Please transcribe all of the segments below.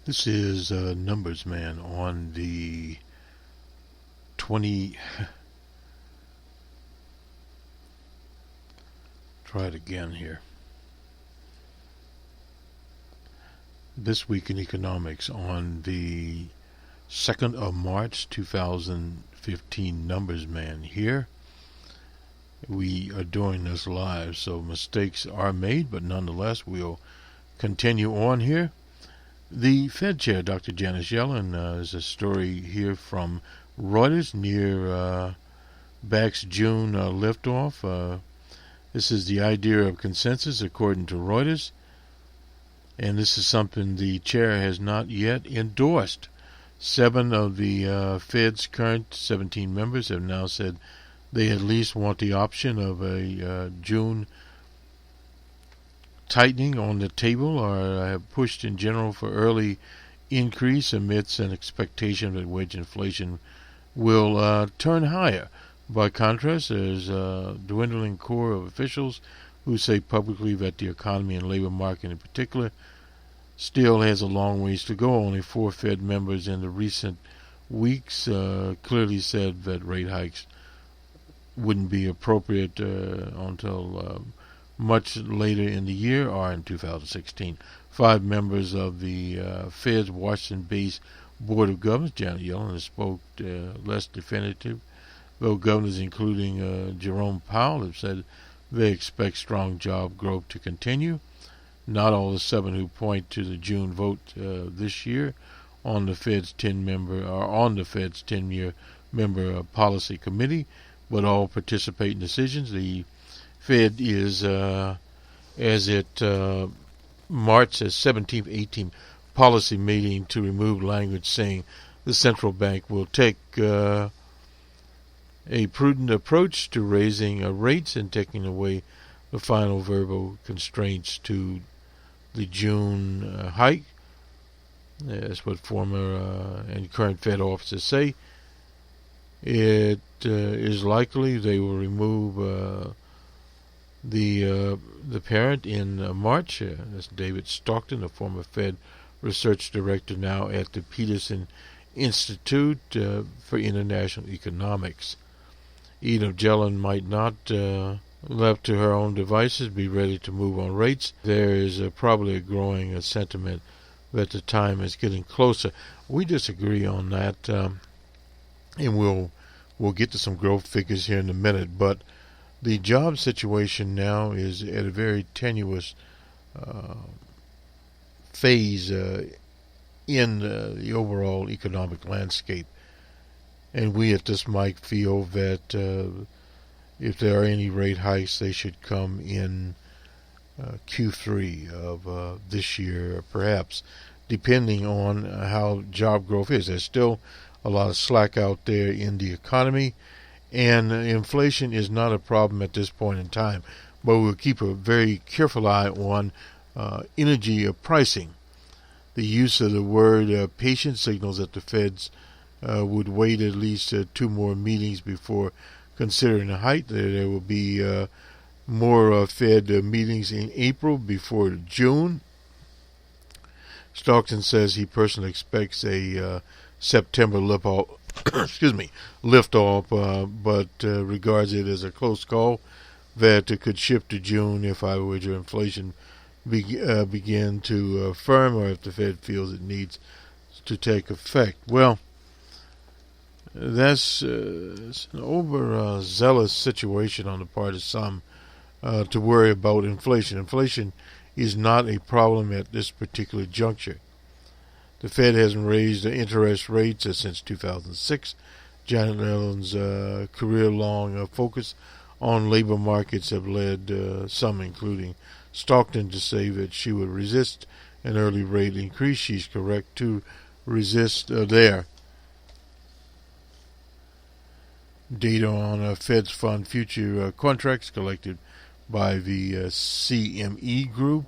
This is Numbers Man on the 20. Try it again here. This week in economics on the 2nd of March 2015. Numbers Man here. We are doing this live, so mistakes are made, but nonetheless we'll continue on here. The Fed Chair, Dr. Janet-Yellen, is a story here from Reuters near Back's June liftoff. This is the idea of consensus according to Reuters, and this is something the chair has not yet endorsed. 7 of the Fed's current 17 members have now said they at least want the option of a June tightening on the table, or have pushed in general for early increase amidst an expectation that wage inflation will turn higher. By contrast, there's a dwindling core of officials who say publicly that the economy and labor market in particular still has a long ways to go. Only 4 Fed members in the recent weeks clearly said that rate hikes wouldn't be appropriate until much later in the year or in 2016. 5 members of the Fed's Washington-based Board of Governors, Janet Yellen, spoke less definitive, though governors including Jerome Powell have said they expect strong job growth to continue. Not all the 7 who point to the June vote this year on the Fed's 10-year member policy committee, but all participate in decisions. The Fed is, as it marched its 17th, 18th policy meeting to remove language saying the central bank will take a prudent approach to raising rates and taking away the final verbal constraints to the June hike. That's what former and current Fed officers say. It is likely they will remove the parent in March. That's David Stockton, a former Fed research director now at the Peterson Institute for International Economics. Even if Yellen might not, left to her own devices, be ready to move on rates, there is probably a growing sentiment that the time is getting closer. We disagree on that, and we'll get to some growth figures here in a minute, but the job situation now is at a very tenuous phase in the overall economic landscape. And we at this mic feel that if there are any rate hikes, they should come in Q3 of this year, perhaps, depending on how job growth is. There's still a lot of slack out there in the economy, and inflation is not a problem at this point in time, but we'll keep a very careful eye on energy pricing. The use of the word patient signals that the Feds would wait at least 2 more meetings before considering a hike. There will be more Fed meetings in April before June. Stockton says he personally expects a September liftoff, but regards it as a close call that it could shift to June if inflation begin to firm, or if the Fed feels it needs to take effect. Well, that's an overzealous situation on the part of some to worry about inflation. Inflation is not a problem at this particular juncture. The Fed hasn't raised interest rates since 2006. Janet Yellen's career-long focus on labor markets have led some, including Stockton, to say that she would resist an early rate increase. She's correct to resist there. Data on Fed's fund future contracts collected by the CME Group.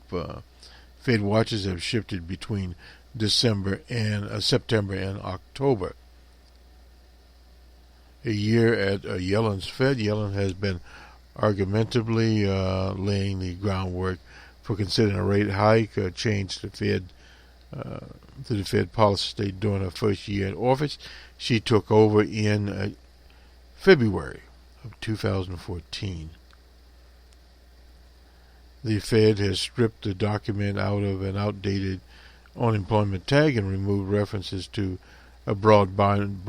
Fed watches have shifted between September and October. A year at Yellen's Fed, Yellen has been argumentatively laying the groundwork for considering a rate hike, change the Fed to the Fed policy state during her first year in office. She took over in February of 2014. The Fed has stripped the document out of an outdated unemployment tag and removed references to a broad bond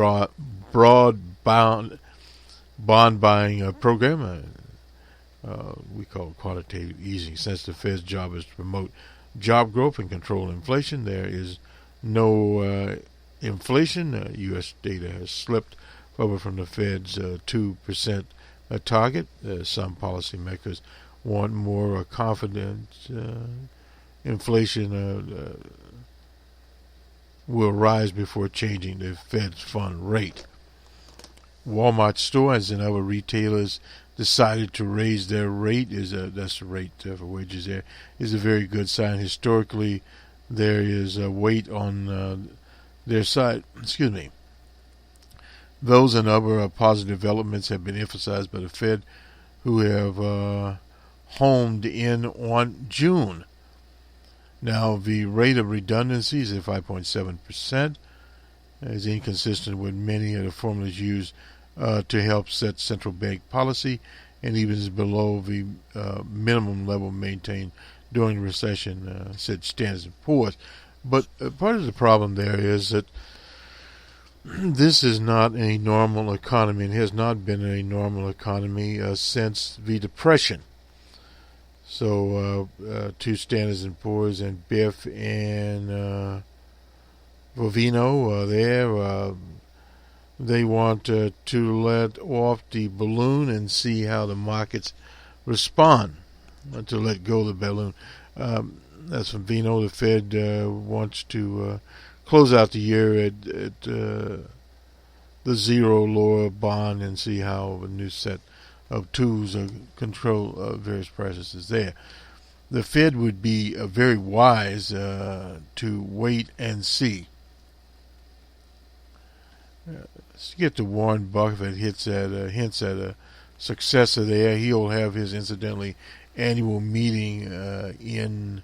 buying program. We call it quantitative easing. Since the Fed's job is to promote job growth and control inflation, there is no inflation. U.S. data has slipped over from the Fed's 2% target. Some policymakers want more confident inflation will rise before changing the Fed's fund rate. Walmart stores and other retailers decided to raise their rate. That's the rate for wages there. Is a very good sign. Historically, there is a weight on their side. Excuse me. Those and other positive developments have been emphasized by the Fed, who have homed in on June. Now, the rate of redundancy is at 5.7%. Is inconsistent with many of the formulas used to help set central bank policy, and even is below the minimum level maintained during the recession, said Standard & Poor's. But part of the problem there is that this is not a normal economy, and has not been a normal economy since the Depression. So, two Standard & Poor's and Biff and Vovino there, they want to let off the balloon and see how the markets respond, to let go of the balloon. That's from Vino. The Fed wants to close out the year at the zero lower bond and see how a new set of tools control various prices there. The Fed would be very wise to wait and see. Let's get to Warren Buffett. Hints at a successor there. He'll have his incidentally annual meeting in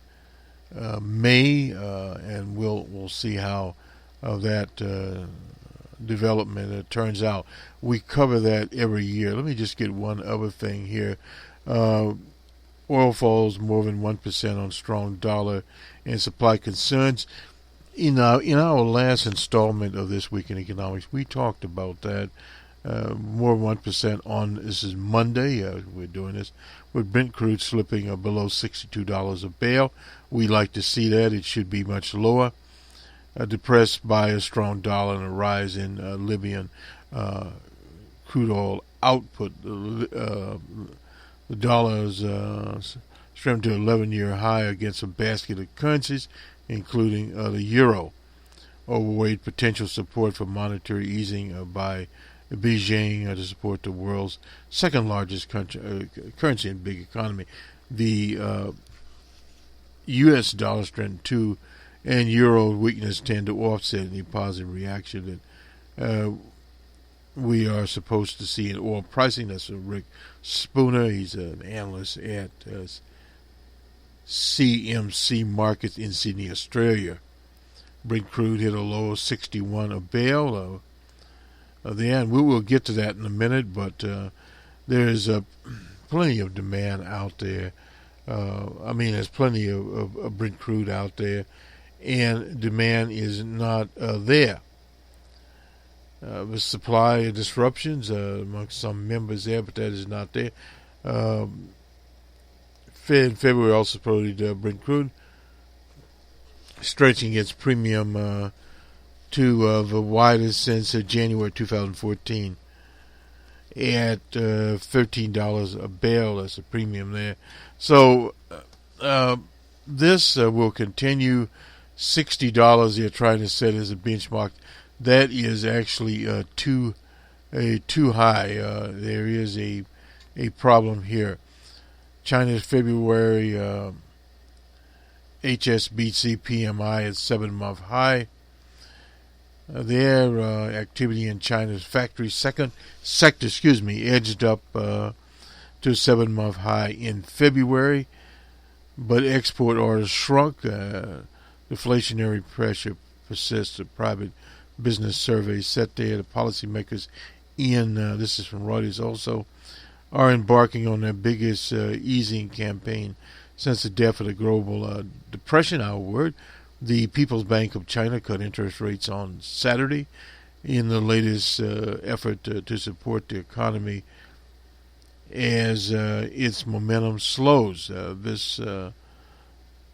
May, and we'll see how that development turns out. We cover that every year. Let me just get one other thing here. Oil falls more than 1% on strong dollar and supply concerns. In our last installment of This Week in Economics, we talked about that. More than 1% on, this is Monday, we're doing this, with Brent crude slipping below $62 a barrel. We like to see that. It should be much lower. Depressed by a strong dollar and a rise in Libyan crude oil output. The dollar is strengthened to an 11-year high against a basket of currencies, including the euro. Overweight potential support for monetary easing by Beijing to support the world's second largest currency and big economy. The U.S. dollar strength too, and euro weakness tend to offset any positive reaction that we are supposed to see in oil pricing. That's Rick Spooner. He's an analyst at CMC Markets in Sydney, Australia. Brent crude hit a low of 61 a barrel. And we will get to that in a minute, but there is plenty of demand out there. There's plenty of Brent crude out there, and demand is not there. With supply disruptions amongst some members there, but that is not there. In February also quoted Brent crude, stretching its premium to the widest since January 2014 at $13 a barrel. That's a premium there. So this will continue. $60 they're trying to set as a benchmark. That is actually too high. There is a problem here. China's February HSBC PMI at 7-month high. Their activity in China's factory sector, edged up to a 7-month high in February, but export orders shrunk. Deflationary pressure persists. A private business survey set there. The policymakers this is from Reuters also, are embarking on their biggest easing campaign since the depth of the global depression, our word. The People's Bank of China cut interest rates on Saturday in the latest effort to support the economy as its momentum slows. The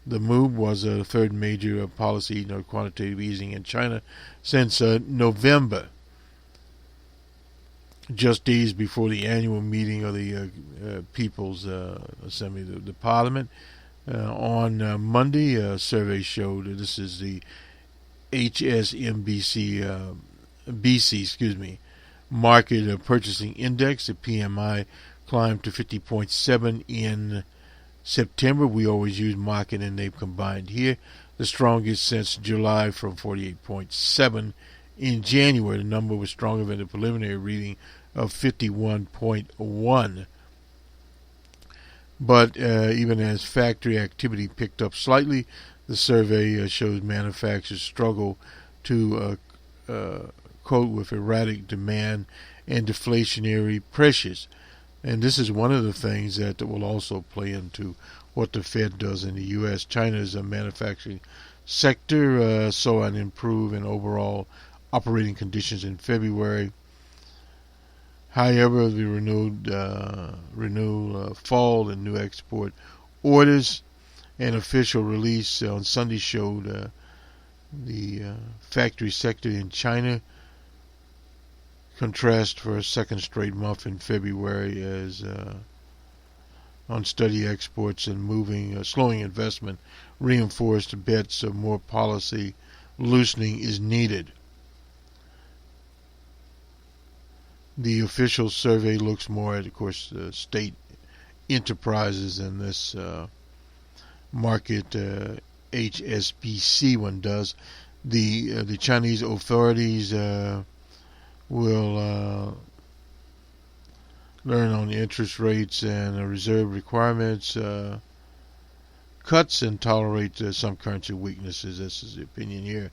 move was the third major policy, quantitative easing in China since November, just days before the annual meeting of the People's Assembly, the Parliament. On Monday, a survey showed, this is the BC, Market Purchasing Index, the PMI, climbed to 50.7 in September. We always use market and they've combined here. The strongest since July from 48.7 in January. The number was stronger than the preliminary reading of 51.1. But even as factory activity picked up slightly, the survey shows manufacturers struggle to cope with erratic demand and deflationary pressures. And this is one of the things that will also play into what the Fed does in the U.S. China's manufacturing sector saw an improvement in overall operating conditions in February. However, the renewed fall in new export orders, an official release on Sunday showed the factory sector in China contrast for a second straight month in February as on steady exports and slowing investment reinforced bets of more policy loosening is needed. The official survey looks more at, of course, state enterprises than this market HSBC one does. The Chinese authorities will learn on the interest rates and reserve requirements, cuts, and tolerate some currency weaknesses. This is the opinion here.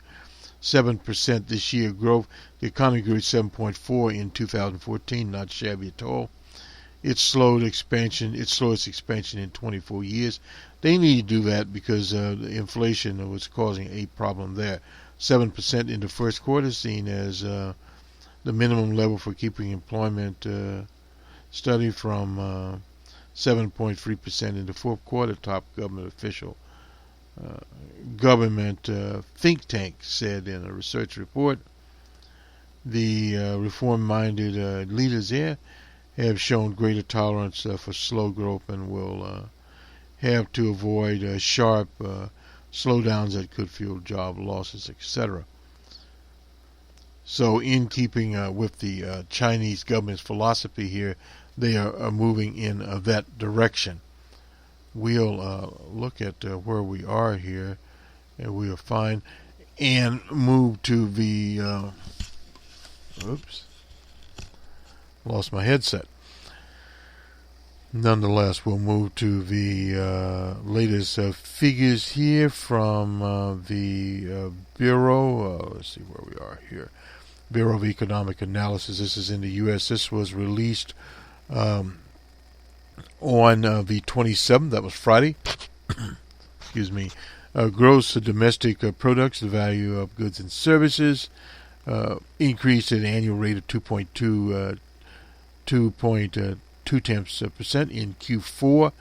7% this year growth. The economy grew 7.4 in 2014, not shabby at all. It slowed its expansion in 24 years. They need to do that because the inflation was causing a problem there. 7% in the first quarter, seen as the minimum level for keeping employment, study from 7.3% in the fourth quarter, top government official. Government think tank said in a research report. The reform-minded leaders here have shown greater tolerance for slow growth and will have to avoid sharp slowdowns that could fuel job losses, etc. So in keeping with the Chinese government's philosophy here, they are moving in that direction. We'll look at where we are here, and we'll find and move to the oops, lost my headset. Nonetheless, we'll move to the latest figures here from the Bureau. Let's see where we are here. Bureau of Economic Analysis. This is in the U.S. This was released on the 27th, that was Friday. Excuse me. Gross domestic products, the value of goods and services, increased at an annual rate of 2.2% in Q4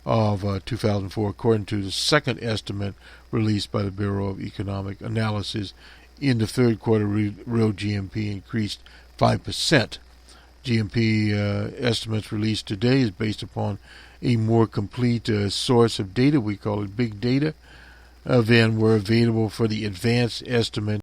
of 2004, according to the second estimate released by the Bureau of Economic Analysis. In the third quarter, real GMP increased 5%. GMP estimates released today is based upon a more complete source of data, we call it big data, than were available for the advanced estimate